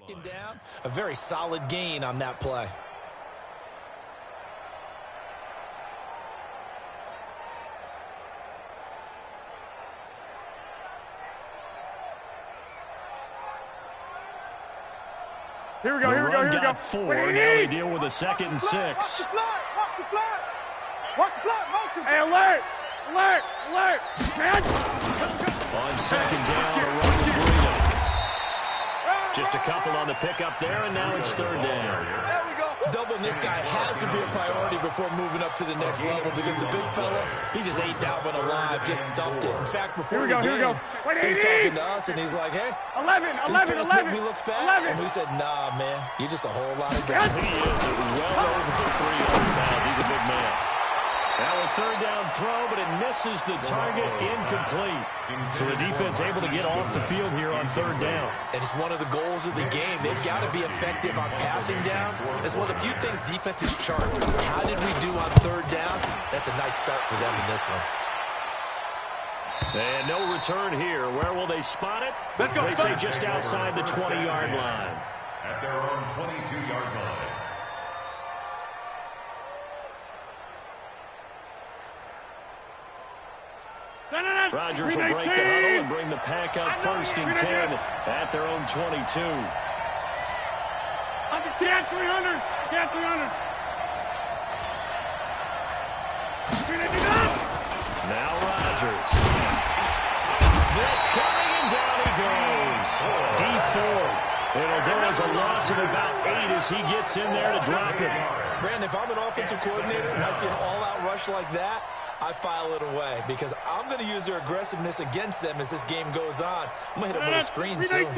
Down, a very solid gain on that play. Here we go, here we go, here we go. 4, now they deal with a 2nd and 6. Watch the flag, watch the flag. Watch the flag, motion. Hey, alert, alert, alert. Man. On 2nd down, a run to Green. Just a couple on the pickup there, and now it's 3rd down. There we go. Doubling this guy has to be a priority before moving up to the next level because the big fella, he just ate that one alive, just stuffed it. In fact, before the game, he was talking to us, and he's like, hey, 11, this make me look fat. And we said, nah, man, you're just a whole lot of guys. He is well over 300 pounds. He's a big man. Now a 3rd down throw, but it misses the target, incomplete. So the defense able to get off the field here on 3rd down. And it's one of the goals of the game. They've got to be effective on passing downs. It's one of the few things defenses chart. How did we do on 3rd down? That's a nice start for them in this one. And no return here. Where will they spot it? Let's go. They say just outside the 20-yard line. At their own 22-yard line. Rodgers will break the huddle and bring the pack up 1st and 10 at their own 22. Under 10, 300. Yeah, 300. Now Rodgers. Blitz coming, and down he goes. D4. It'll go as a loss of about 8 as he gets in there to drop it. Brandon, if I'm an offensive coordinator and I see an all-out rush like that, I file it away because I'm going to use their aggressiveness against them as this game goes on. I'm going to hit them with a screen soon.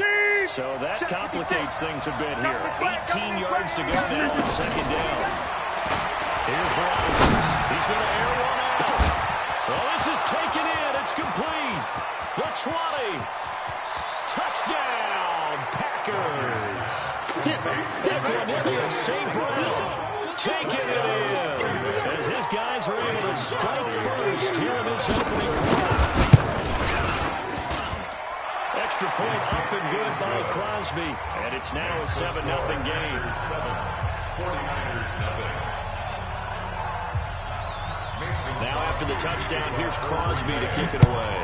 So that complicates things a bit here. 18 yards to go now on 2nd down. Here's Rodgers. He's going to air one out. Well, this is taken in. It's complete. The 20. Touchdown, Packers. Equanimeous St. Brown taking it in as his guys are able to strike first here in this opening quarter. Extra point up and good by Crosby, and it's now a 7-0 game. 49ers 7. Now after the touchdown, here's Crosby to kick it away.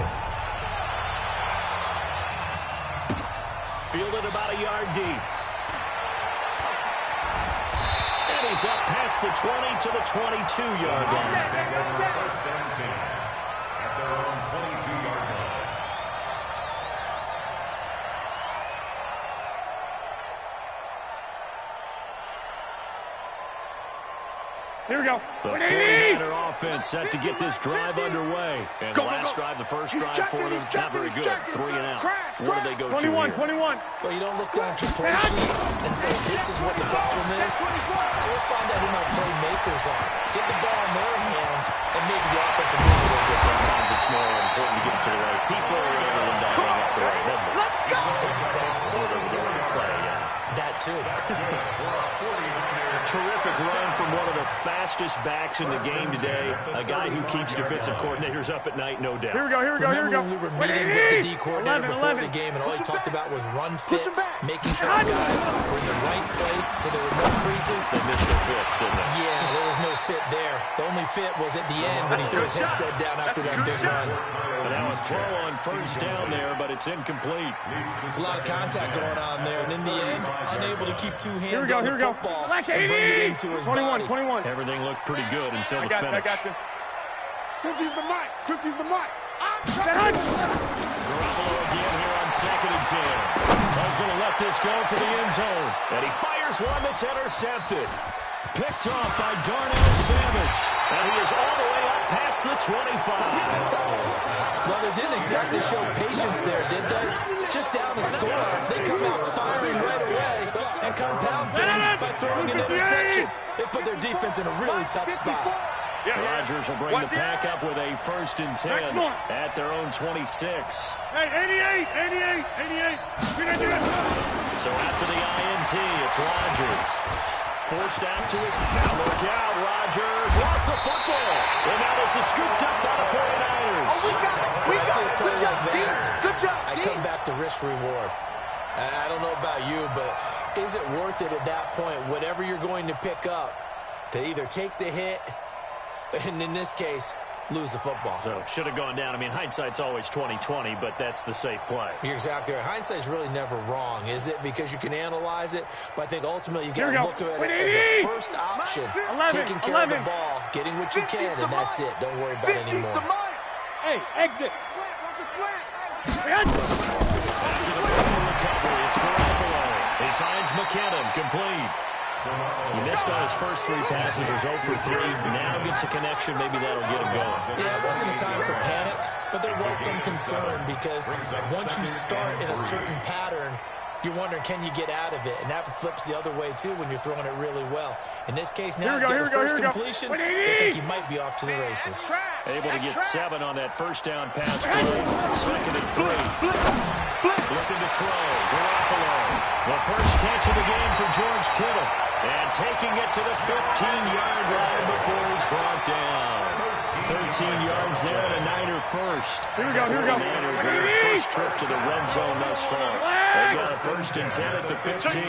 Fielded about a yard deep. He's up past the 20 to the 22-yard line. First and 10 at their own 22-yard line. Here we go. The 49er offense set to get this drive underway. And the last drive, the first drive for them, not very good. 3 and out. What do they go to here? 21. Well, you don't look down at your play sheet and say, this is what the problem is. Let's find out who my playmakers are. Get the ball in their hands, and maybe the offensive line will get sometimes it's more important to get it to the right people rather than dialing up the right number. Let's go. Exactly. The right play, yeah. That, too. Terrific run from one of the fastest backs in the game today. A guy who keeps defensive coordinators up at night, no doubt. Here we go, here we go, here we go. Remember when we were meeting with the D coordinator before the game, and all he talked about was run fits, making sure the guys were in the right place so there were no creases. They missed their fits, didn't they? Yeah, there was no fit there. The only fit was at the end when he threw his headset down after that big run. And now a throw on 1st down there, but it's incomplete. There's a lot of contact going on there, and in the end, unable to keep 2 hands on the football and bring it into his 21. Everything looked pretty good until the finish. I got you. 50's the mic. 50's the mic. Garoppolo again here on 2nd and 10. He's going to let this go for the end zone. And he fires one that's intercepted. Picked off by Darnell Savage. And he is all the way up past the 25. Well, they didn't exactly show patience there, did they? Just down the score, they come out firing right away and compound things by throwing an interception. They put their defense in a really tough spot. Rodgers will bring the pack up with a 1st and 10 at their own 26. Hey, 88. So after the INT, it's Rodgers. Forced out to his... Now look out, Rodgers lost the football. And now this is scooped up by the 49ers. Oh, we got it. Good job, Good job, I come back to risk reward. I don't know about you, but is it worth it at that point, whatever you're going to pick up, to either take the hit, and in this case, lose the football? So, should have gone down. I mean, hindsight's always 20/20, but that's the safe play. You're exactly right. Hindsight's really never wrong, is it? Because you can analyze it, but I think ultimately you got to look at it as a first option. Taking care of the ball, getting what you can, and that's it. Don't worry about it anymore. Hey, exit. Watch a slant. Back to the recovery. It's Garoppolo. He finds McKinnon, complete. He missed on his first 3 passes, was 0 for 3. Now gets a connection. Maybe that'll get him going. Yeah, it wasn't a time for panic, but there was some concern because once you start in a certain pattern, you're wondering, can you get out of it? And that flips the other way, too, when you're throwing it really well. In this case, now he's got his first completion. They think he might be off to the races. Able to get 7 on that first down pass play. 2nd and 3. Looking to throw. Garoppolo. The first catch of the game for George Kittle. And taking it to the 15-yard line before he's brought down. 13 yards there and a Niner first. Here we go. Niners with their first trip to the red zone thus far. They got a 1st and 10 at the 15.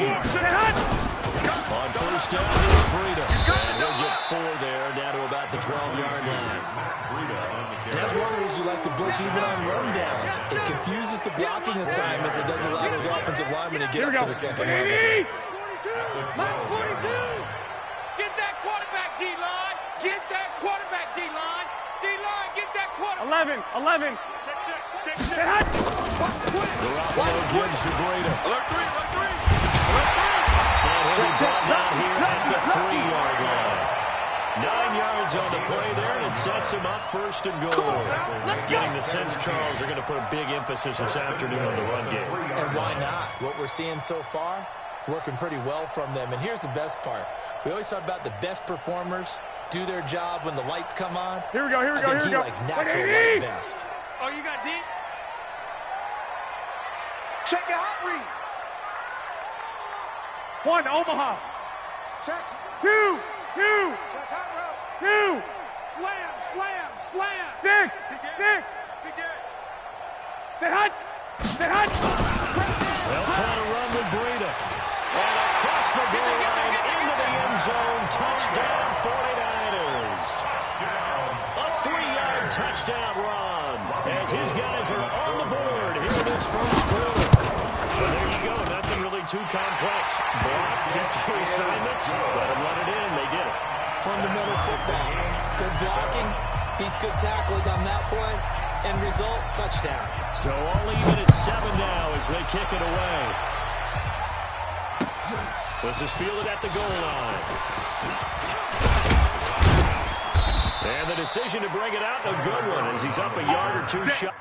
On first down, here's Breida. And he'll get 4 there, down to about the 12-yard line. And that's one of the reasons you like to blitz even on run downs. It confuses the blocking assignments. It doesn't allow those offensive linemen to get up to the second level. 42. Get that quarterback, D-line. Get that quarterback, D-line. D-line, get that quarterback. 11. Garoppolo gives to Breida. Alert 3. And he'll be brought down here at the 3-yard line. 9 yards on the play there, and it sets him up 1st and goal. Getting the sense, Charles, they're going to put a big emphasis this afternoon on the run game. And why not? What we're seeing so far, it's working pretty well from them. And here's the best part. We always talk about the best performers do their job when the lights come on. Here we go. I think he likes natural light best. Oh, you got deep? Check your hot read. 1, Omaha. Check. 2. Check hot route. 2. Slam. 6. Sit hot. They'll try to run with Breida. And across the goal line, into the end zone, touchdown 49ers. A 3-yard touchdown run as his guys are on the board here in this first quarter. Well, there you go, nothing really too complex. Block, keep your assignments, let them run it in, they did it. Fundamental football. Good blocking, beats good tackling on that play, and result, touchdown. So only even at 7 now as they kick it away. This is fielded at the goal line. And the decision to bring it out, a good one, as he's up a yard or 2 shot.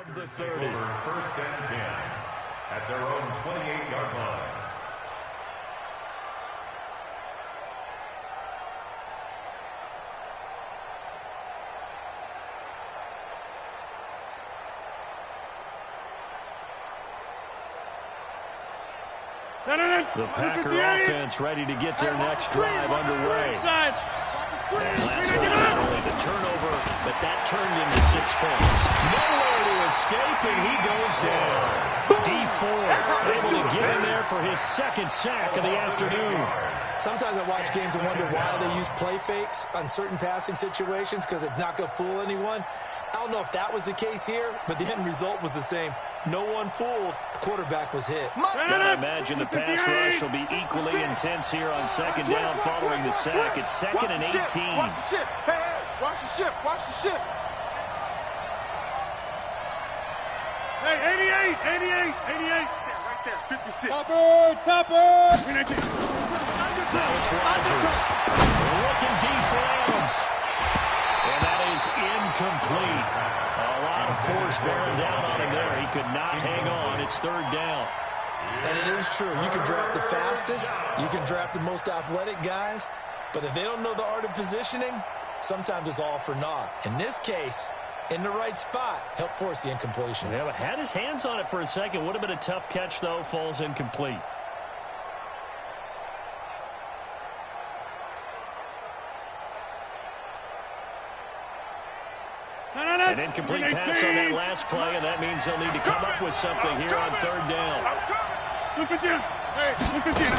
of the 30. First and 10 at their own 28-yard line. The Packer offense ready to get their next drive underway. And last one, not only the turnover, but that turned into 6 points. Nowhere to escape, and he goes down. D4 able to get in there for his second sack of the afternoon. Sometimes I watch games and wonder why they use play fakes on certain passing situations, because it's not going to fool anyone. I don't know if that was the case here, but the end result was the same. No one fooled. The quarterback was hit. Gotta imagine the pass rush will be equally intense here on second down following the sack. It's second and 18. Watch the ship. Hey, hey, watch the ship. Watch the ship. Hey, 88. Yeah, right there. 56. Topper. Now it's Rodgers. Looking deep for Adams. And that is incomplete. A lot of force bearing down on him there. He could not hang on. It's third down. And it is true. You can draft the fastest. You can draft the most athletic guys. But if they don't know the art of positioning, sometimes it's all for naught. In this case, in the right spot, helped force the incompletion. Yeah, but had his hands on it for a second. Would have been a tough catch, though. Falls incomplete. An incomplete pass on that last play, and that means they'll need to come up with something here on third down. Look at you. Hey, look at you.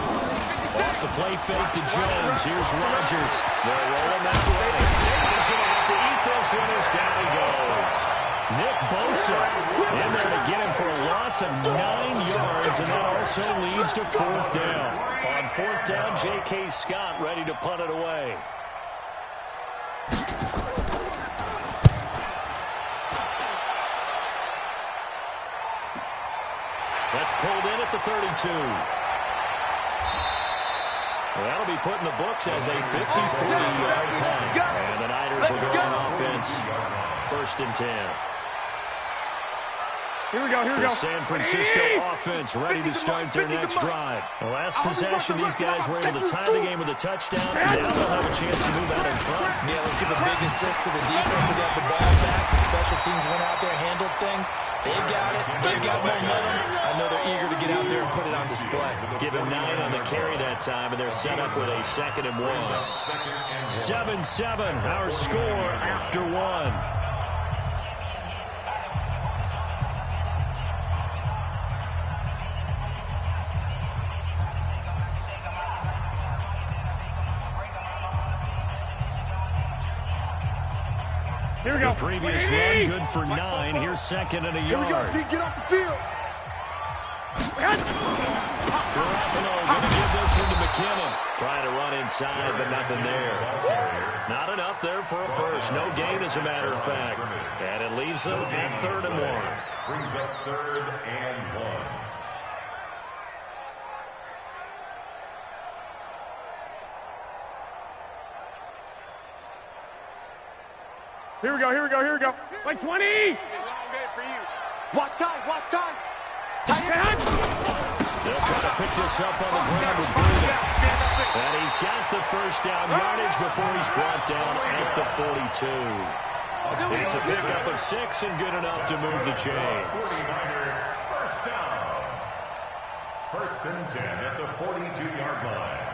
Off the play fake to Jones. Here's Rodgers. They'll roll him that way. He's going to have to eat this one as down he goes. Nick Bosa in there to get him for a loss of 9 yards, and that also leads to fourth down. On fourth down, J.K. Scott ready to punt it away. That's pulled in at the 32. Well, that'll be put in the books as a 54-yard punt. And the Niners will go on offense. First and 10. Here we go. The San Francisco offense ready to start their next drive. The last possession, these guys were able to tie the game with a touchdown, and now they'll have a chance to move out in front. Yeah, let's give a big assist to the defense who got the ball back. The special teams went out there, handled things. They got it. They've got momentum. I know they're eager to get out there and put it on display. Give him 9 on the carry that time, and they're set up with a 2nd and 1. 7-7, our score after 1. Here we go. The previous run, good for 9. Here's 2nd and a yard. Here we go, D. Get off the field. Garoppolo going to give this one to McKinnon. Trying to run inside, but nothing there. Not enough there for a first. No gain, as a matter of fact. And it leaves them at 3rd and 1. Brings up 3rd and 1. Here we go. Like 20. Long day for you. Watch time. Tight end. They'll try to pick this up on the ground with Green. And he's got the first down yardage before he's brought down at the 42. It's a pickup of 6 and good enough to move the chains. First down. 1st and 10 at the 42-yard line.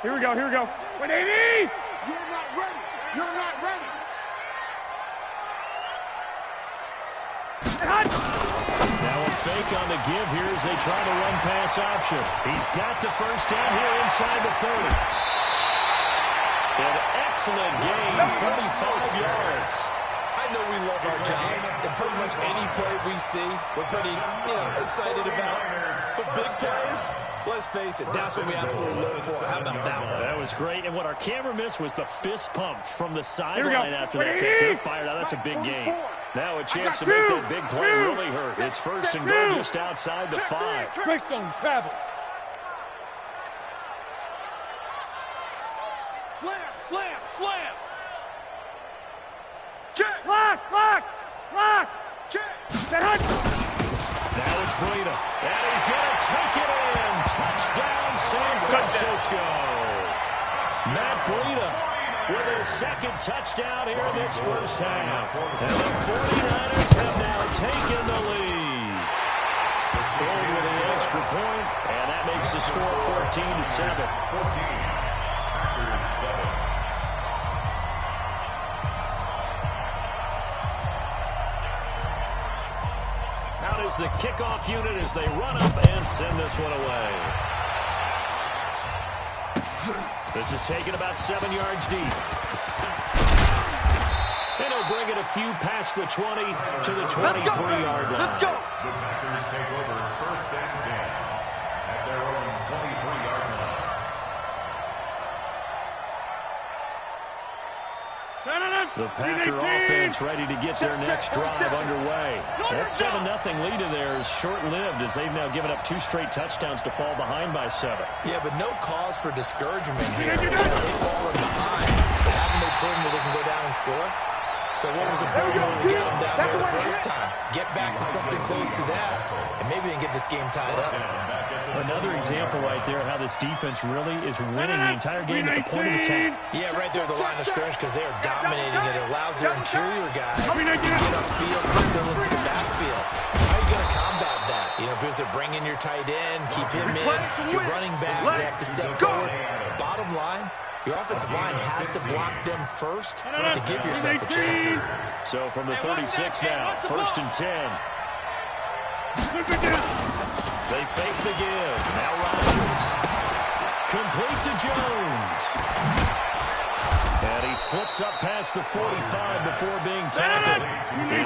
Here we go. 180. You're not ready. Now a fake on the give here as they try to run pass option. He's got the first down here inside the 30. An excellent gain, 35 yards. I know we love our jobs, and pretty much any play we see, we're pretty, excited about. But big plays, let's face it, that's what we absolutely look for. How about that one? That was great, and what our camera missed was the fist pump from the sideline after that catch. They're fired out. That's a big gain. Now a chance to make that big play really hurt. It's 1st and goal just outside the 5. Trickstone travel. Slam. Lock! Now it's Breida, and he's going to take it in. Touchdown, San Francisco. Matt Breida with his second touchdown here in this first half. And the 49ers have now taken the lead. Gold with an extra point, and that makes the score 14-7. 14. Out is the kickoff unit as they run up and send this one away. This is taken about 7 yards deep. And he'll bring it a few past the 20 to the 23-yard line. The Packers take over 1st and 10 at their own 23-yard line. The Packer offense ready to get their next drive underway. That 7-0 lead of theirs is short-lived as they've now given up 2 straight touchdowns to fall behind by 7. Yeah, but no cause for discouragement here. They fall behind. Haven't they proven that they can go down and score? So what was the formula to get them down there the first time? Get back to something close to that, and maybe they can get this game tied up. Another example right there how this defense really is winning the entire game at the point of attack. Yeah, right there at the line of scrimmage because they are dominating it. It allows their interior guys to get upfield and spill into the backfield. So how are you going to combat that? You know, because they're bringing your tight end, keep him in. Your running backs, they have to step forward. Bottom line, your offensive line has to block them first to give yourself a chance. So from the 36 now, 1st and 10. They fake the give. Now Rodgers. Complete to Jones. And he slips up past the 45 before being tackled.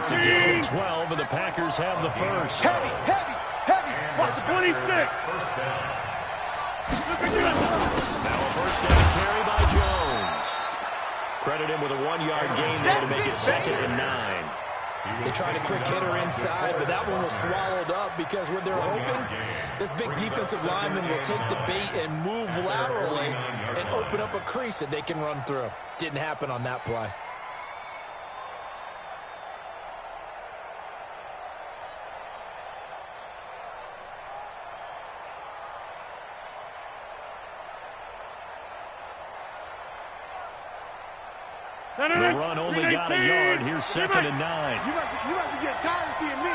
It's a gain of 12, and the Packers have the first. Heavy. Watch the 26. First down. Now a first down carry by Jones. Credit him with a 1-yard gain there to make it 2nd and 9. They tried a quick hitter inside, but that one was swallowed up because what they're hoping, this big defensive lineman will take the bait and move laterally and open up a crease that they can run through. Didn't happen on that play. The run only got a yard. Here's 2nd and 9. You must be getting tired of seeing me.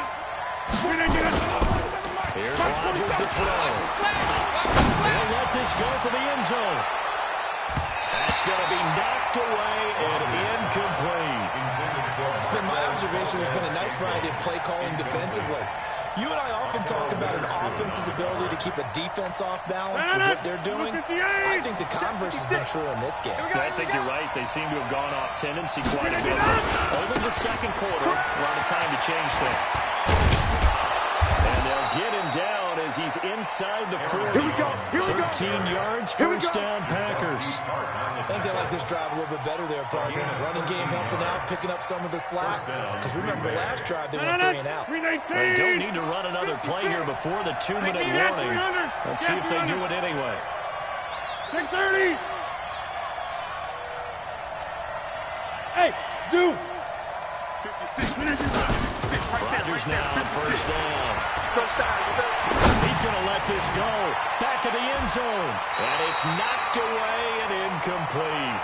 Here's Rodgers to throw. He'll let this go for the end zone. That's going to be knocked away and incomplete. It's been my observation there's been a nice variety of play calling defensively. You and I often talk about an offense's ability to keep a defense off balance with what they're doing. I think the converse has been true in this game. I think you're right. They seem to have gone off tendency quite a bit. Only the 2nd quarter, a lot of time to change things. And they'll get him down as he's inside the 40. 13 yards, first down Packers. I think they like this drive a little bit better there, partner. Running game helping out, picking up some of the slack. Because remember, last drive they went 3 and out. They don't need to run another play here before the 2-minute warning. Let's see if they do it anyway. 6:30. Hey, Zoo. 56. Rodgers now on first down. He's going to let this go. Back of the end zone. And it's knocked away and incomplete.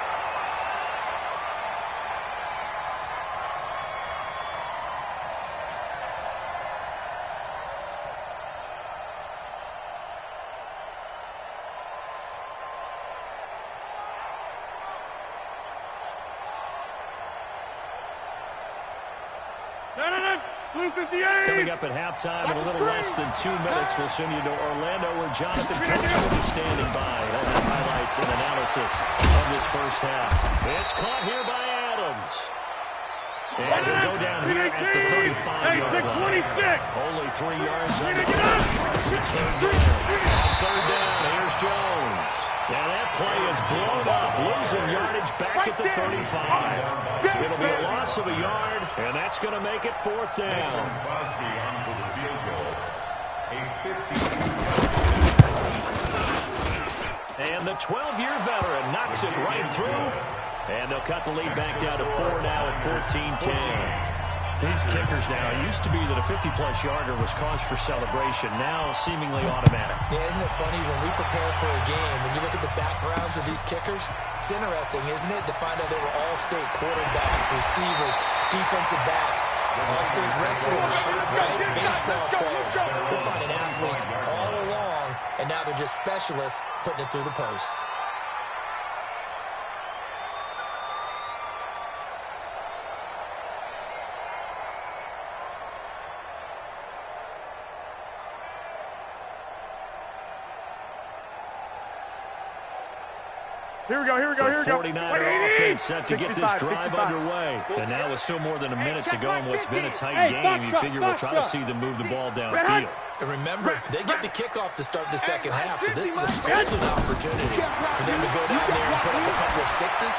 Coming up at halftime in a little less than 2 minutes, we'll send you to Orlando where Jonathan Coachman is standing by. He'll have highlights and analysis of this first half. It's caught here by Adams. And he'll go down here at the 35-yard line. Only 3 yards on the catch. It's 3rd down. On 3rd down, here's Jones. Now that play is blown up, losing yardage back at the 35. It'll be a loss of a yard, and that's going to make it 4th down. Crosby on for the field goal. A 52-yard. And the 12-year veteran knocks it right through And they'll cut the lead back down to 4 now at 14-10. These kickers now, it used to be that a 50-plus yarder was cause for celebration. Now, seemingly automatic. Yeah, isn't it funny when we prepare for a game, when you look at the backgrounds of these kickers, it's interesting, isn't it, to find out they were all-state quarterbacks, receivers, defensive backs, all-state wrestlers, right? Baseball players. We're finding athletes all along, and now they're just specialists putting it through the posts. Here we go, here we go, here we go. 49er offense set to get this drive underway. And now with still more than a minute to go in what's been a tight game, you figure we'll try to see them move the ball downfield. And remember, they get the kickoff to start the second half, so this is a golden opportunity for them to go down there and put up a couple of sixes,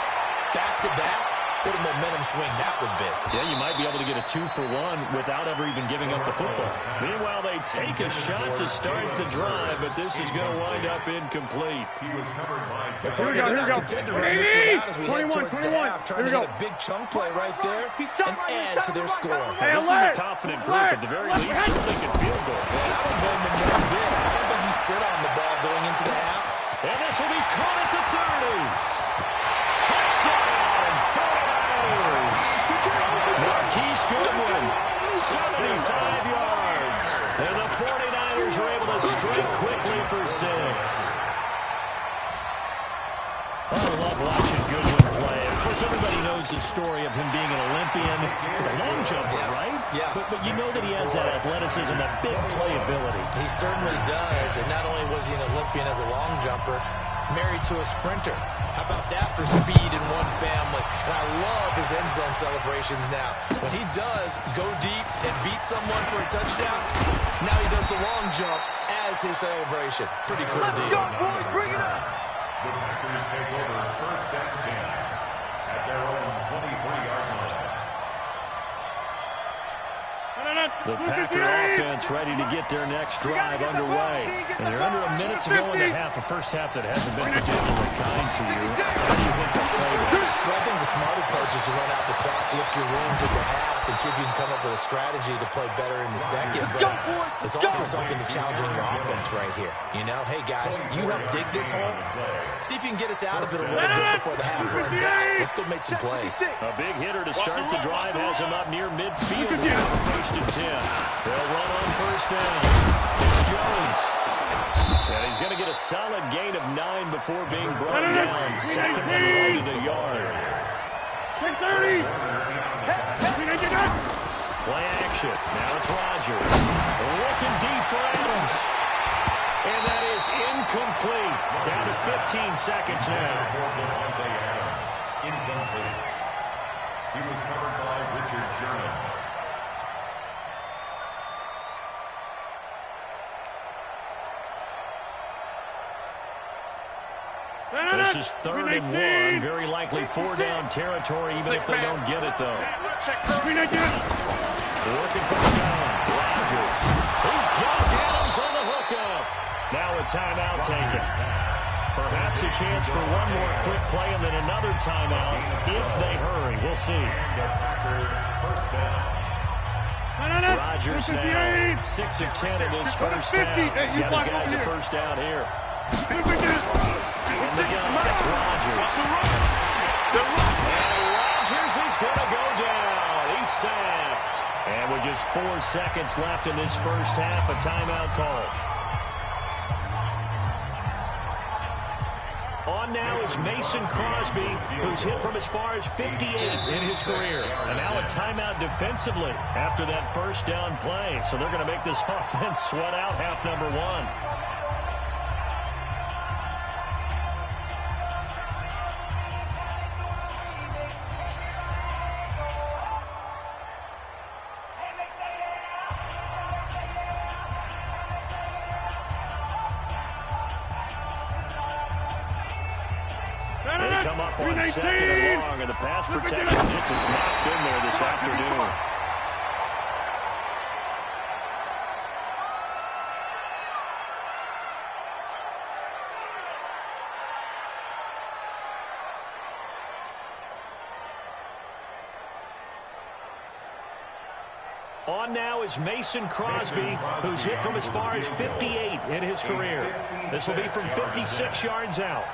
back-to-back. What a momentum swing that would be. Yeah, you might be able to get a 2-for-1 without ever even giving up the football. Meanwhile, they take a shot to start the drive, but this is going to wind up incomplete. He was covered by Here we go, here we go. Content to run this one out as we head towards the half, trying to hit a big chunk play right there and add to their score. This is a confident group. At the very least, they're thinking field goal. Well, I don't blame them one bit. I don't think you sit on the ball going into the half. And this will be caught at the 30. Touchdown, 49ers. Marquise Goodwin, 75 yards. And the 49ers are able to strike quickly for 6. I love watching Goodwin play. Of course, everybody knows the story of him being an Olympian. He's a long jumper, right? Yes. But you know that he has that athleticism, that big playability. He certainly does. And not only was he an Olympian as a long jumper, married to a sprinter. How about that for speed in one family? And I love his end zone celebrations now. When he does go deep and beat someone for a touchdown, now he does the long jump as his celebration. Pretty cool deal. Let's go, boys. Bring it up. The Packers take over first and 10 at their own 23-yard line. The Packer offense ready to get their next drive underway. And you're under a minute to go in the half, a first half that hasn't been particularly kind to you. How do you think they'll play this? Well, I think the smart approach is to run out the clock, lick your wounds at the half, and see if you can come up with a strategy to play better in the second. But there's also something to challenging your offense right here. You know, hey, guys, you help dig this hole. See if you can get us out of it a little bit before the half runs out. Let's go make some plays. A big hitter to start the drive has him up near midfield. First and 10. They'll run on first down. It's Jones. And he's going to get a solid gain of 9 before being brought down. Second and long to the yard. 30. Play action. Now it's Rodgers. Looking deep for Adams. And that is incomplete. Down to 15 seconds now. Incomplete. He was covered by Richard Sherman. This is 3rd and 1. Very likely 4-down territory, even if they don't get it, though. Working for the gun. Rodgers. He's got Adams on the hookup. Now a timeout taken. Perhaps a chance for one more quick play and then another timeout if they hurry. We'll see. Rodgers now 6 of 10 in this first half. He's got his guys a first down here. In the gun, that's Rodgers. And Rodgers is going to go down. He's sacked. And with just 4 seconds left in this first half, a timeout call. On now is Mason Crosby, who's hit from as far as 58 in his career. And now a timeout defensively after that first down play. So they're going to make this offense sweat out half number 1. Come up on 2nd and long, and the pass protection just has not been there this afternoon. On now is Mason Crosby, who's hit from as far as 58 in his career. This will be from 56 yards out.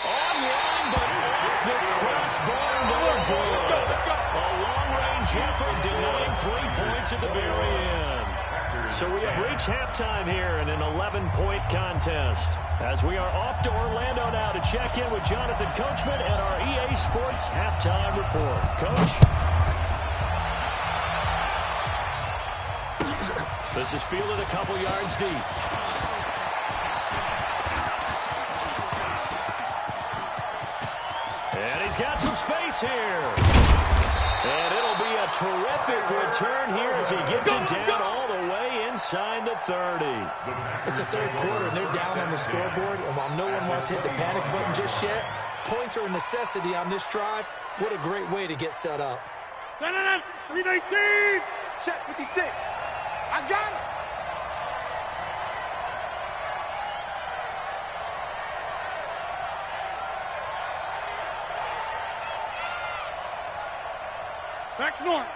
Online, but off the crossbar, no good. A long-range effort denying 3 points at the very end. So we have reached halftime here in an 11-point contest. As we are off to Orlando now to check in with Jonathan Coachman and our EA Sports halftime report. Coach? This is fielded a couple yards deep. And he's got some space here. And it'll be a terrific return here as he gets it down all the way inside the 30. It's the third quarter, and they're down on the scoreboard. And while no one wants to hit the panic button just yet, points are a necessity on this drive. What a great way to get set up. 319. Check 56. I got it. Back north.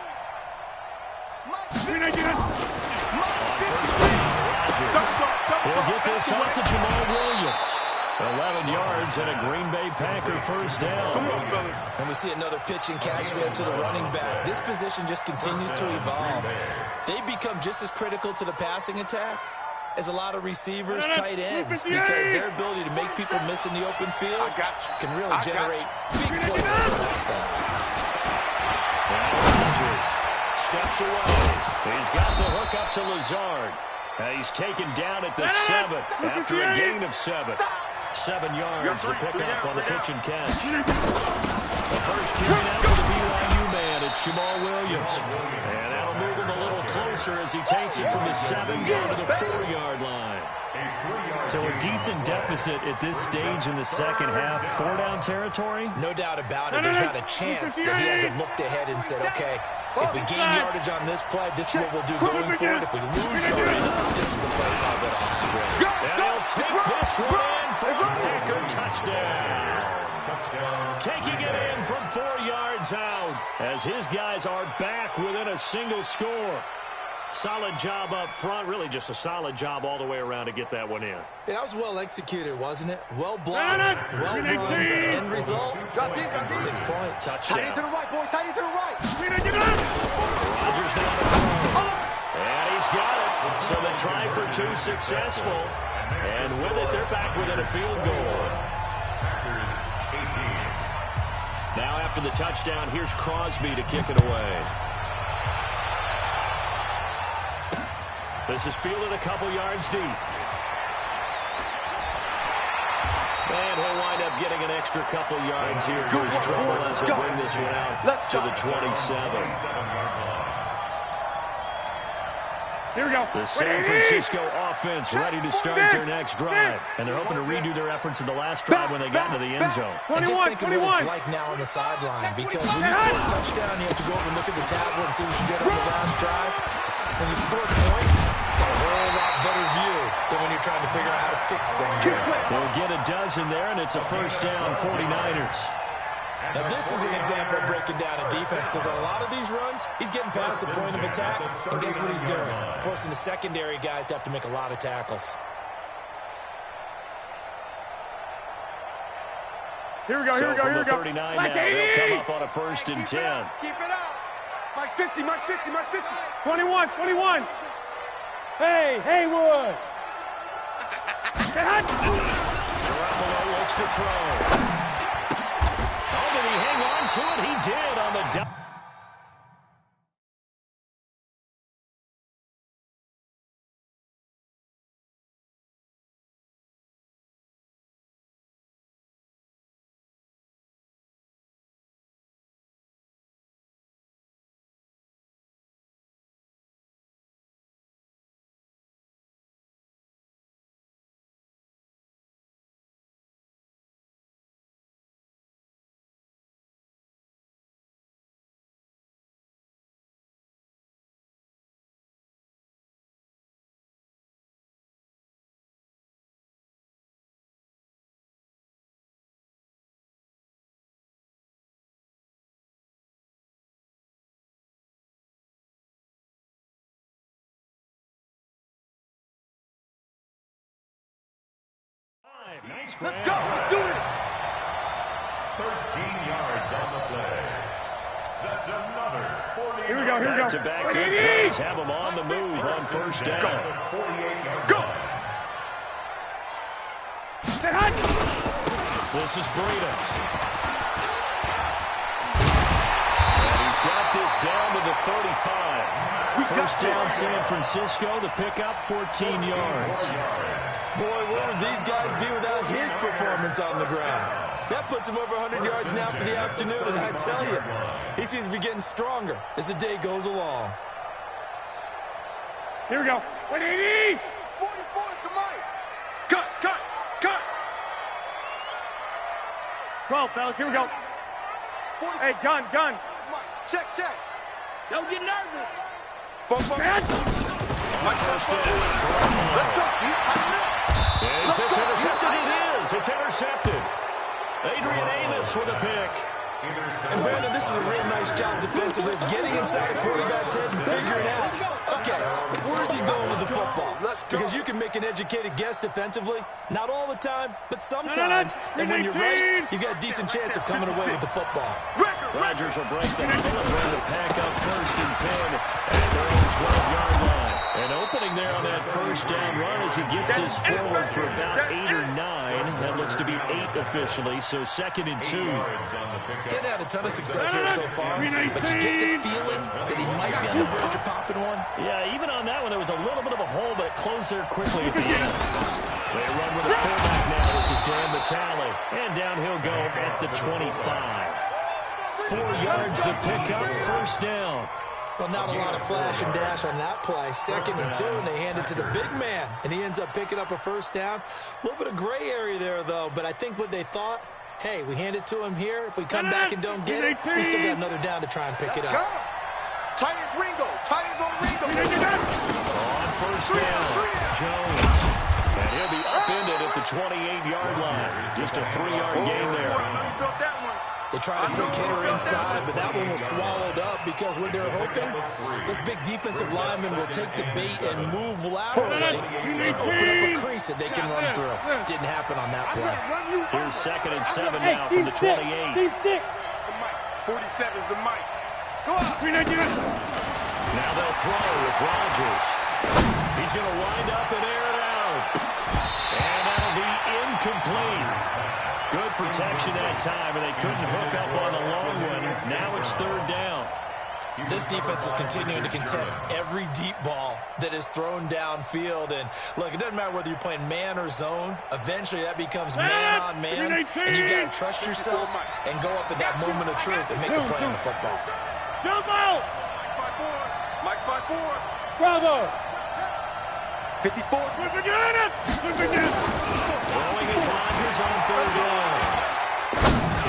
He'll get this out to Jamal Williams. 11 yards and a Green Bay Packer first down. Come on, fellas. And we see another pitch and catch there to the running back. This position just continues to evolve. They become just as critical to the passing attack as a lot of receivers, tight ends, because their ability to make people miss in the open field can really generate big plays for the offense. Rodgers steps away. He's got the hook up to Lazard. He's taken down at the 7 after a gain of 7. 7 yards to pick up on the pitch and catch. The first carry out for the BYU man, it's Jamal Williams. And that'll move him a little closer as he takes it from the 7 down to the 4-yard line. So a decent deficit at this stage in the second half. 4-down territory? No doubt about it. There's not a chance that he hasn't looked ahead and said, okay, if we gain yardage on this play, this is what we'll do going forward. If we lose yardage, this is the play call that I'll have ready. And he'll take this one in for a Packer touchdown. Taking it in from 4 yards out as his guys are back within a single score. Solid job up front. Really just a solid job all the way around to get that one in. That was well executed, wasn't it? Well blocked, well run. End result, 6 points. Touchdown. Tight end to the right, boy. Tight end to the right. Rodgers now to throw. And he's got it. So the try for 2 successful. And with it, they're back within a field goal. Now after the touchdown, here's Crosby to kick it away. This is fielded a couple yards deep. And he'll wind up getting an extra couple yards here for his trouble as he'll bring this one out to the 27. Here we go. The San Francisco offense ready to start their next drive. And they're hoping to redo their effords in the last drive when they got into the end zone. And just think of what it's like now on the sideline, because when you score a touchdown, you have to go over and look at the tablet and see what you did on the last drive. When you score points, it's a whole lot better view than when you're trying to figure out how to fix things. They'll get a dozen there, and it's a first down, 49ers. Now, this is an example of breaking down a defense, because on a lot of these runs, he's getting past the point of attack, and guess what he's doing? Forcing the secondary guys to have to make a lot of tackles. Here we go, here we go, So here we from go. the 39 now, they'll come up on a first and 10. Keep it up. Max 50, Max 50, Max 50. 21, 21. Hey, Haywood. Garoppolo looks to throw. Oh, did he hang on to it? He did on the Nice Let's grab. go. Let's do this. 13 yards on the play. That's another 40. Here we go. Here we go. Back-to-back good plays have them on the move on first down. Go. This is Breida. And he's got this down to the 35. First down San Francisco, the pickup 14 yards. Boy, what would these guys be without his performance on the ground? That puts him over 100 yards now for the afternoon, and I tell you, he seems to be getting stronger as the day goes along. Here we go. 180. 44 is the mic. Cut. 12, fellas. Here we go. Hey, gun. Check. Don't get nervous. Man. First down. Let's go, D. Tighten up. Is this intercepted? It is. It's intercepted. Adrian Amos with a pick. And Brandon, this is a real nice job defensively of getting inside the quarterback's head and figuring out, okay, where's he going with the football? Because you can make an educated guess defensively, not all the time, but sometimes. And when you're right, you've got a decent chance of coming away with the football. Rodgers will break the huddle and bring the pack up 1st and 10 at their own 12-yard line. And opening there on that first down run as he gets this forward for about 8 or 9. That looks to be 8 officially, so 2nd and 2. Getting had a ton of success here so far, but you get the feeling that he might be on the verge of popping one. Yeah, even on that one, there was a little bit of a hole, but it closed there quickly at the end. They run with a fullback now. This is Dan Vitale. And down he'll go at the 25. 4 yards the pickup, first down. Well, not a lot of flash and dash on that play. 2nd and 2, and they hand it to the big man, and he ends up picking up a first down. A little bit of gray area there, though, but I think what they thought, hey, we hand it to him here. If we come back and don't get it, we still got another down to try and pick it up. Tight as Ringo. Tight as on Ringo. On first down, Jones. And he'll be upended at the 28-yard line. Just a 3-yard gain there. They tried a quick hitter inside, but that one was swallowed up because what they're hoping, those big defensive linemen will take the bait and move laterally and open up a crease that they can run through. Didn't happen on that play. Here's 2nd and 7 now from the 28. Team 6. 47 is the mic. Go out. Now they'll throw with Rodgers. He's going to wind up and air it out. And that'll be incomplete. Good protection that time, and they couldn't hook up on the long one. Now it's 3rd down. This defense is continuing to contest every deep ball that is thrown downfield. And, look, it doesn't matter whether you're playing man or zone. Eventually, that becomes man on man. And you got to trust yourself and go up at that moment of truth and make a play on the football. Jump out. Mike's by 4. Bravo. 54. Throwing is Rodgers on 3rd down.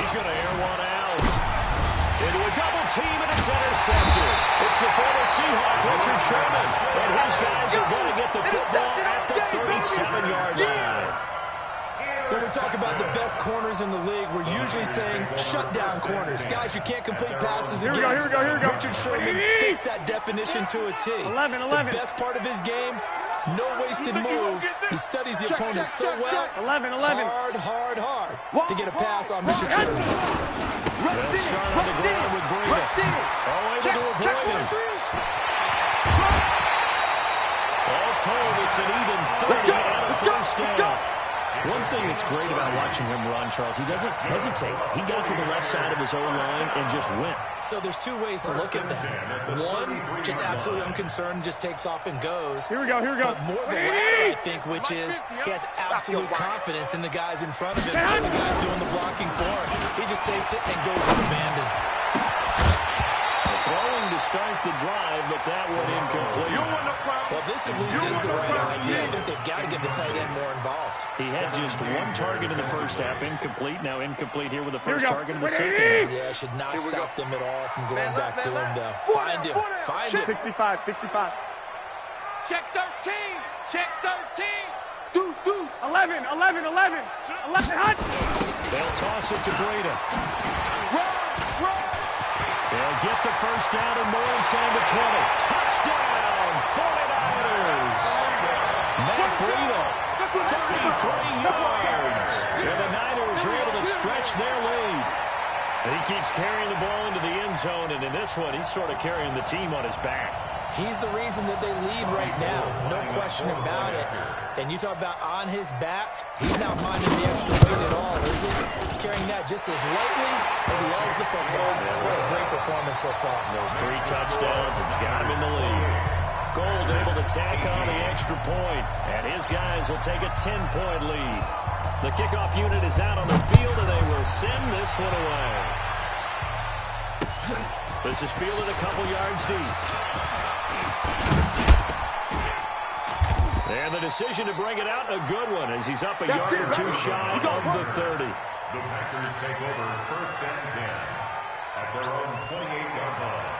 He's going to air one out. Into a double team, and it's intercepted. It's the former Seahawk, Richard Sherman. And his guys are going to get the football at the 37-yard line. When we talk about the best corners in the league, we're usually saying shut down corners. Guys you can't complete passes against. Richard Sherman fits that definition to a T. 11. The best part of his game, no wasted moves. He studies the opponent so well. 11. Hard to get a pass on Richard Sherman. They'll start on the ground with Breida. Able to avoid him. All told, it's an even 30 and a first down. One thing that's great about watching him run, Charles, he doesn't hesitate. He got to the left side of his own line and just went. So there's 2 ways to look at that. One, just absolutely unconcerned, just takes off and goes. Here we go. But more the latter, I think, which is he has absolute confidence in the guys in front of him and the guys doing the blocking for him. He just takes it and goes unabandoned. Throwing to start the drive, but that one incomplete. Well, this at least is the right idea. I think they've got to get the tight end more involved. He had just 1 target in the first half, incomplete. Now incomplete here with the first target in the second half. Yeah, should not stop them at all from going back to him, though. Find him. 65. Check 13. Check 13. Deuce. 11. Hot. They'll toss it to Breida. Run. They'll get the first down and more inside the 20. Touchdown, 49ers. Matt Breida, 33 yards. stretch their lead. He keeps carrying the ball into the end zone, and in this one, he's sort of carrying the team on his back. He's the reason that they lead right now. No question about it. And you talk about on his back, he's not minding the extra weight at all, is he? Carrying that just as lightly as he has the football. What a great performance so far. Those 3 touchdowns, it's got him in the lead. Gold able to tack on the extra point, and his guys will take a 10-point lead. The kickoff unit is out on the field, and they will send this one away. This is fielded a couple yards deep. And the decision to bring it out, a good one, as he's up a yard or 2 shy of the 30. The Packers take over 1st and 10 at their own 28-yard line.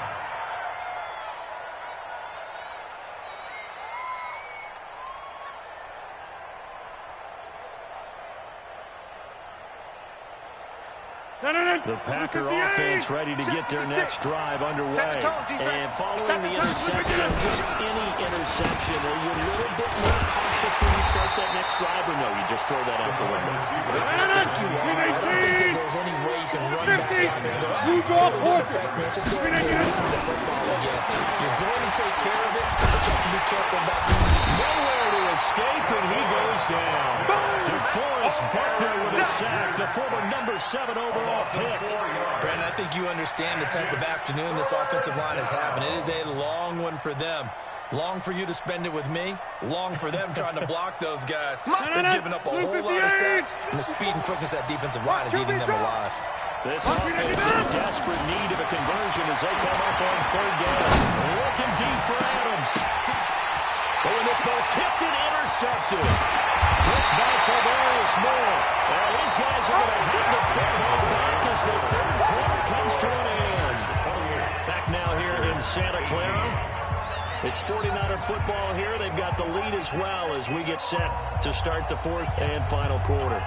The Packer offense ready to get their next drive underway. And following the interception, just any interception, are you a little bit more cautious when you start that next drive, or no, you just throw that out the window? I think you are. I don't think that there's any way you can run back down there and go, totally didn't affect me. It's just going to be releasing the football again. You're going to take care of it, but you have to be careful about that. Nowhere to escape, and he goes down. DeForest Buckner with a sack, the former number 7 overall pick. Brandon, I think you understand the type of afternoon this offensive line is having. It is a long one for them. Long for you to spend it with me. Long for them trying to block those guys. They've given up a whole lot of sacks, and the speed and quickness of that defensive line is eating them alive. This offense in desperate need of a conversion as they come up on 3rd down. Looking deep for Adams. But when this ball's tipped and intercepted. Ripped by Tavarius Moore. Well, these guys are going to have the football back as the 3rd quarter comes to an end. Back now here in Santa Clara. It's 49er football here. They've got the lead as well as we get set to start the 4th and final quarter.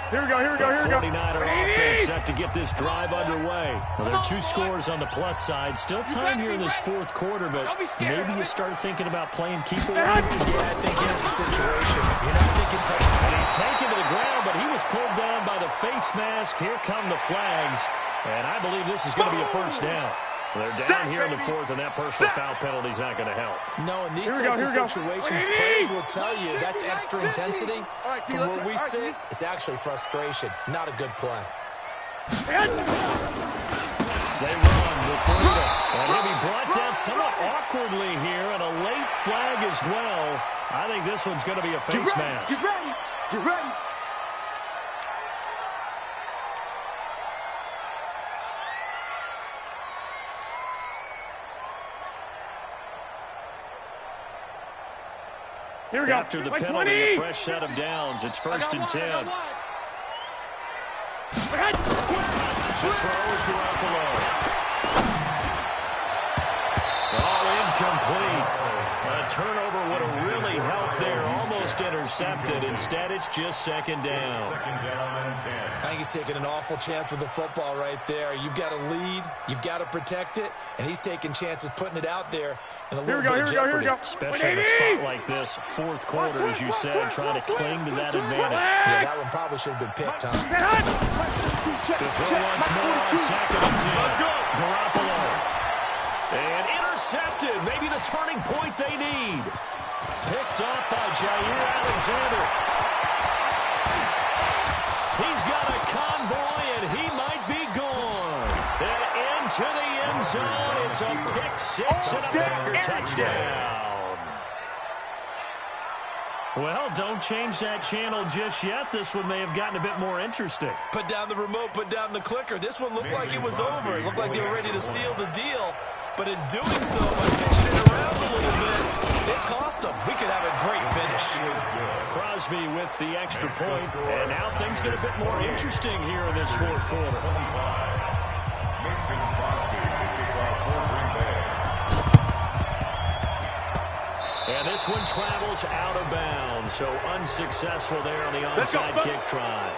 Here we go, here we go, here we go. 49er offense set to get this drive underway. Well, there are 2 scores on the plus side. Still time here in this 4th quarter, but maybe you start thinking about playing keep away. Yeah, I think here's the situation. You're not thinking touchdown. And he's taken to the ground, but he was pulled down by the face mask. Here come the flags, and I believe this is going to be a 1st down. They're down here in the 4th, and that personal foul penalty is not going to help. No, in these types of situations, players will tell you that's extra intensity. From where we sit, it's actually frustration, not a good play. They run with Bruno. And he'll be brought down somewhat awkwardly here, and a late flag as well. I think this one's going to be a face mask. Get ready, get ready. Here we go. After the penalty, a fresh set of downs. It's 1st and 10. To throw is Garoppolo. All incomplete. A turnover would have really helped there. Almost intercepted. Instead, it's just 2nd down. 2nd down and 10. I think he's taking an awful chance with the football right there. You've got to lead. You've got to protect it. And he's taking chances putting it out there in a little bit of jeopardy. Especially in a spot like this, 4th quarter, as you said, trying to cling to that advantage. Yeah, that one probably should have been picked, huh? To throw once more on 2nd and 10. Garoppolo. And intercepted. Maybe the turning point they need. Picked up by Jair Alexander. He's got a convoy, and he might be gone. And into the end zone. It's a pick-6 and a Packer touchdown. Well, don't change that channel just yet. This one may have gotten a bit more interesting. Put down the remote, put down the clicker. This one looked like it was over. It looked like they were ready to seal the deal. But in doing so, by pitching it around a little bit, it cost them. We could have a great finish. Crosby with the extra point, and now things get a bit more interesting here in this 4th quarter. Mason Crosby to kick off for Green Bay. And this one travels out of bounds, so unsuccessful there on the onside kick try.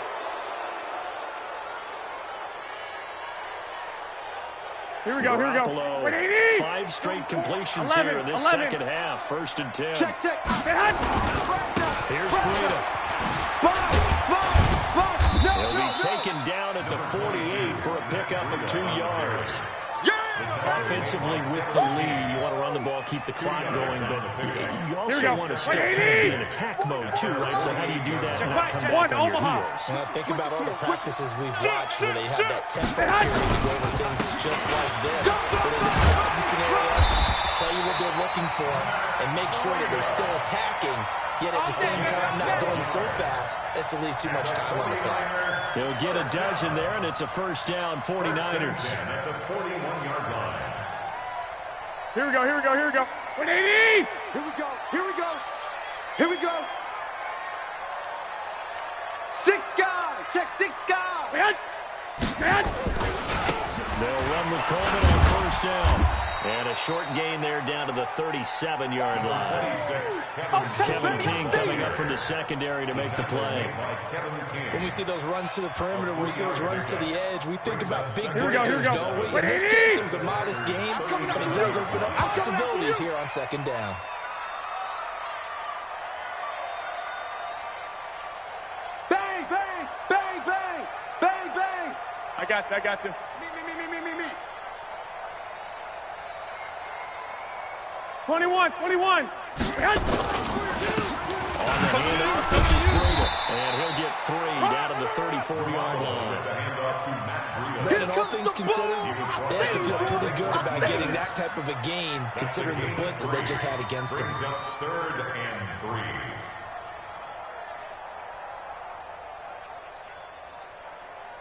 Here we go, here we go. Garoppolo, 180. 5 straight completions 11, here in this 11. second half. 1st and 10. Check. Here's Breida. Spot. He'll be taken down at the 48 for a pickup of 2 yards. Offensively with the lead, you want to run the ball, keep the clock going, but you also want to still kind of be in attack mode too, right? So how do you do that and not come back on your heels? Well, think about all the practices we've watched where they have that tempo period to go over things just like this, where they describe the scenario, tell you what they're looking for, and make sure that they're still attacking, yet at the same time not going so fast as to leave too much time on the clock. He'll get a dozen there, and it's a 1st down, 49ers. At the 41-yard line. Here we go. 180. Here we go. 6 guy. Check 6 guy. They'll run with Coleman on 1st down. And a short gain there down to the 37-yard line. Kevin King coming up from the secondary to make the play. When we see those runs to the perimeter, when we see those runs to the edge, we think about big Here we go. breakers, don't we? In this case, it was a modest game, but it does open up possibilities here on 2nd down. Bang. I got you. Me. 21. On the handoff, this is Breida. And he'll get 3 down to the 34-yard line. Brandon, all things considered, they have to feel pretty good about getting that type of a gain, considering the blitz that they just had against them. 3rd and 3.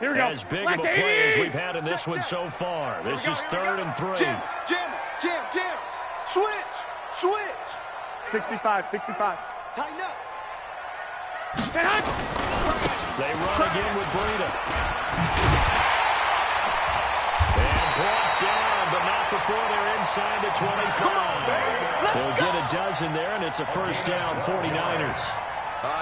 Here we go. As big of a play as we've had in this one so far. This is 3rd and 3. Jam. Switch. 65. Tighten up. They run again with Breida. And brought down, but not before they're inside the 25. They'll get a dozen there, and it's a 1st down, 49ers.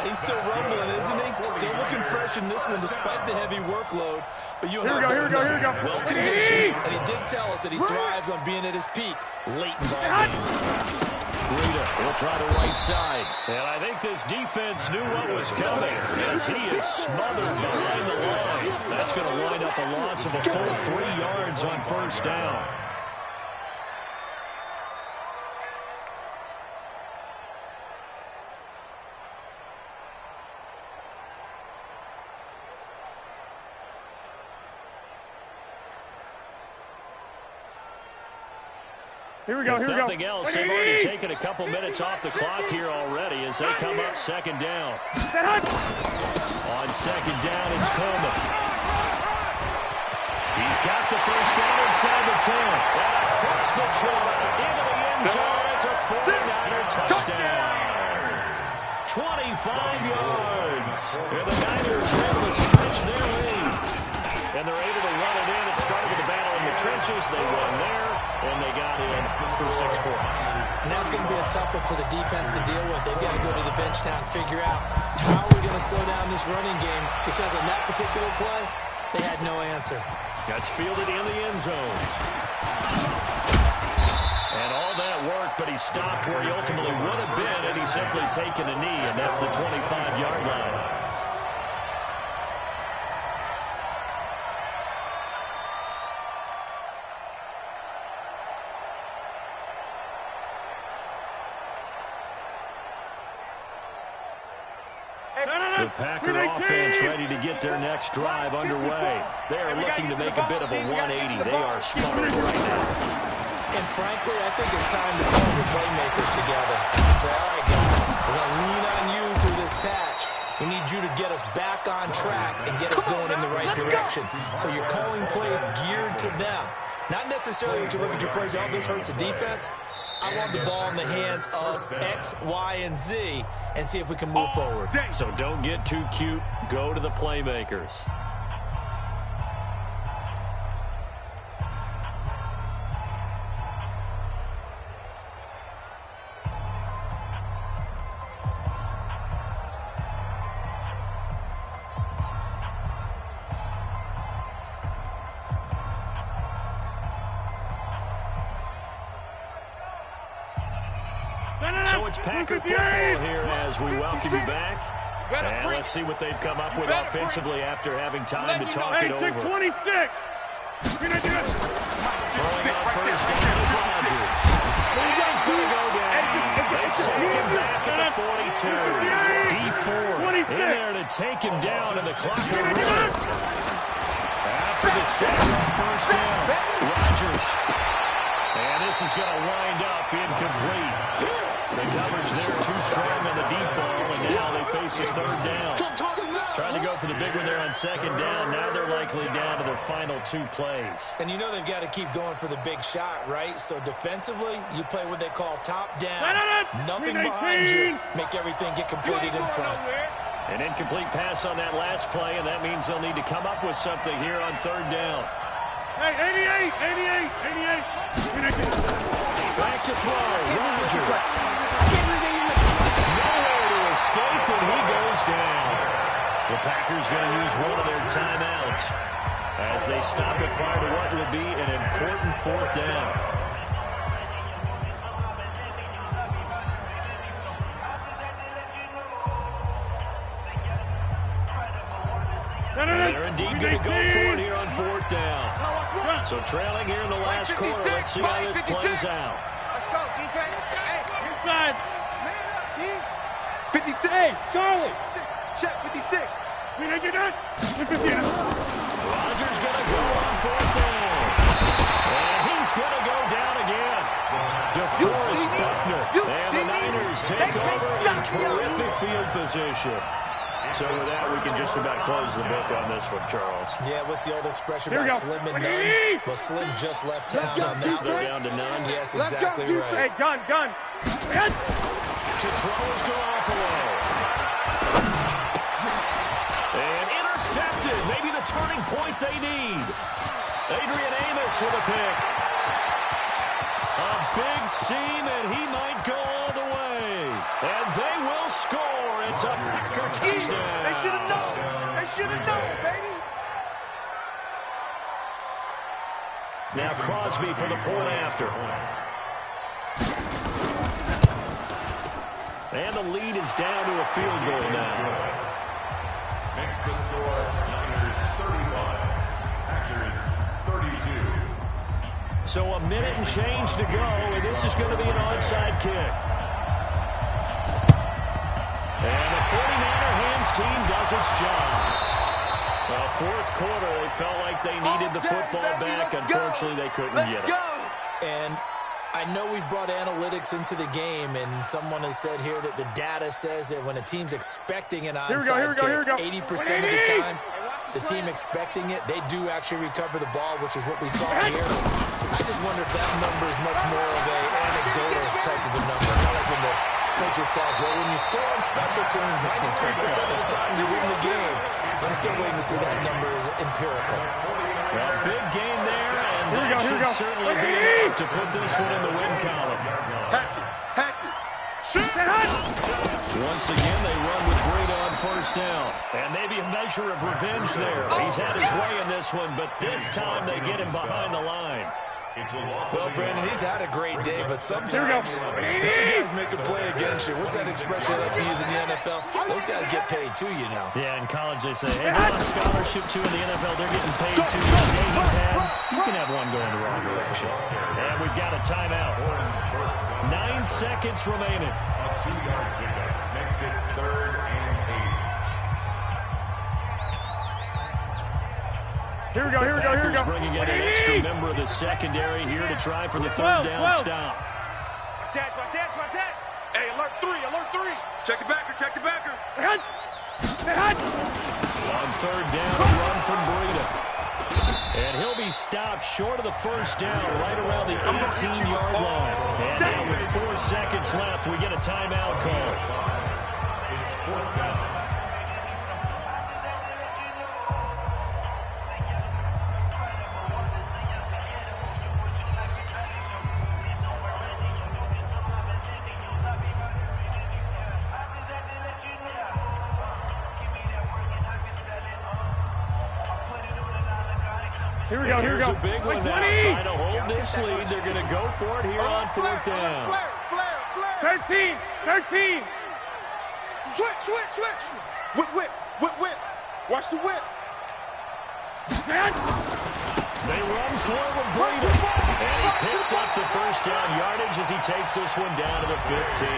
He's still rumbling, isn't he? Still looking fresh in this one despite the heavy workload. But you and I Here we go. well conditioned, and he did tell us that he thrives on being at his peak late in ball games. Breida will try the right side. And I think this defense knew what was coming as he is smothered behind the line. That's going to wind up a loss of a full 3 yards on 1st down. Here we go. If nothing else, they've already taken a couple minutes off the clock here already as they come up 2nd down. On 2nd down, it's Coleman. He's got the 1st down inside the 10. And across the chalk into the end zone. It's a 49er touchdown. 25 yards. And the Niners are able to stretch their lead. And they're able to run it in. It started with a battle in the trenches. They won there, and they got in for 6 points. And that's going to be a tough one for the defense to deal with. They've got to go to the bench now and figure out how are we going to slow down this running game, because on that particular play, they had no answer. Gets fielded in the end zone. And all that work, but he stopped where he ultimately would have been, and he's simply taken a knee, and that's the 25-yard line. The Packer offense ready to get their next drive underway. They are looking to make a bit of a 180. They are sputtering right now. And frankly, I think it's time to call the playmakers together and say, all right, guys, we're going to lean on you through this patch. We need you to get us back on track and get us going in the right direction. So you're calling plays geared to them. Not necessarily when you look at your plays, oh, this hurts the defense. I want the ball in the hands of X, Y, and Z and see if we can move forward. So don't get too cute. Go to the playmakers. So it's Packer football here as we welcome you back. And let's see what they've come up with offensively after having time to talk it over. Hey, 26. Throwing on first down is Rodgers. He's going to go down. They send him back at the 42. D4 in there to take him down, and the clock will run. After the second first down, Rodgers. And this is going to wind up incomplete. The coverage there too strong on the deep ball, and now they face a third down. Trying to go for the big one there on second down. Now they're likely down to their final 2 plays. And you know they've got to keep going for the big shot, right? So defensively, you play what they call top down. Nothing behind you. Make everything get completed in front. An incomplete pass on that last play, and that means they'll need to come up with something here on third down. Hey, 88. Back to throw. Rodgers. Nowhere to escape, and he goes down. The Packers going to use one of their timeouts as they stop it prior to what will be an important fourth down. They're indeed going to go for it here on fourth down. So trailing here in the last quarter. Let's see how this plays out. Let's go, defense. Hey, Inside. man up, D. 56. Hey, Charlie. Check 56. We didn't get that. Rodgers going to go on fourth down. And he's going to go down again. DeForest Buckner. And the Niners take over in terrific field position. So with that, we can just about close the book on this one, Charles. Yeah, what's the old expression about slim and none? Well, Slim just left town on that. They're down to none. Yes, exactly right. Hey, gun. To throw is Garoppolo. And intercepted. Maybe the turning point they need. Adrian Amos with a pick. A big seam, and he might go all the way. And they will score. It's a Packer touchdown. They should have known. They should have known, baby. Now Crosby for the point after. And the lead is down to a field goal now. Makes the score Niners 31, Packers 32. So a minute and change to go, and this is going to be an onside kick. And the 49er hands team does its job. Well, fourth quarter, they felt like they needed the football back. Unfortunately, they couldn't get it. And I know we've brought analytics into the game, and someone has said here that the data says that when a team's expecting an onside kick, 80% of the time, the team expecting it, they do actually recover the ball, which is what we saw here. I just wonder if that number is much more of a anecdotal type of a number. Kind of like when the coaches tell us, well, when you score on special teams, 93% of the time you win the game. I'm still waiting to see that number is empirical. Well, big game there, and that should certainly be enough to put this one in the win column. Hatchet. Once again, they run with Breida on first down. And maybe a measure of revenge there. He's had his way in this one, but this time they get him behind the line. Well, Brandon, he's had a great day, but sometimes the other guys make a play against you. What's that expression they like to use in the NFL? Those guys get paid too, you know. Yeah, in college they say, hey, they're on scholarship too. In the NFL, they're getting paid too. The day he's had, you can have one going the wrong direction. And we've got a timeout. 9 seconds remaining. A 2-yard pickup makes it 3rd and 8. Here we go. Packers bringing in an extra member of the secondary here to try for the third down stop. Watch that. Hey, alert 3. Check the backer. On third down, a run from Breida. And he'll be stopped short of the first down, right around the 18-yard line. And now with 4 seconds left, we get a timeout call. It's 4th down. Here we go. Here's a big one now, trying to hold this lead. They're going to go for it here on fourth down. Flare. 13. Switch. Whip. Watch the whip. They run for it with Breeden. And he picks up the first down yardage as he takes this one down to the 15.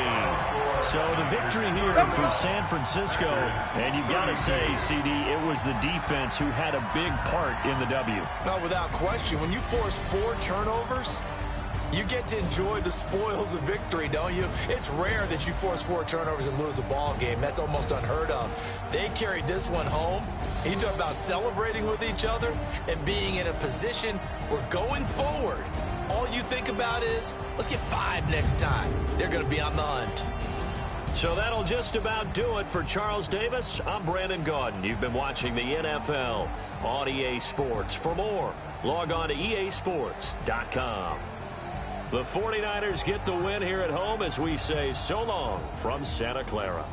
So the victory here for San Francisco. And you've got to say, CD, it was the defense who had a big part in the W. No, without question. When you force 4 turnovers, you get to enjoy the spoils of victory, don't you? It's rare that you force 4 turnovers and lose a ball game. That's almost unheard of. They carried this one home. You talk about celebrating with each other and being in a position where going forward, all you think about is, let's get 5 next time. They're going to be on the hunt. So that'll just about do it for Charles Davis. I'm Brandon Gaudin. You've been watching the NFL on EA Sports. For more, log on to easports.com. The 49ers get the win here at home as we say so long from Santa Clara.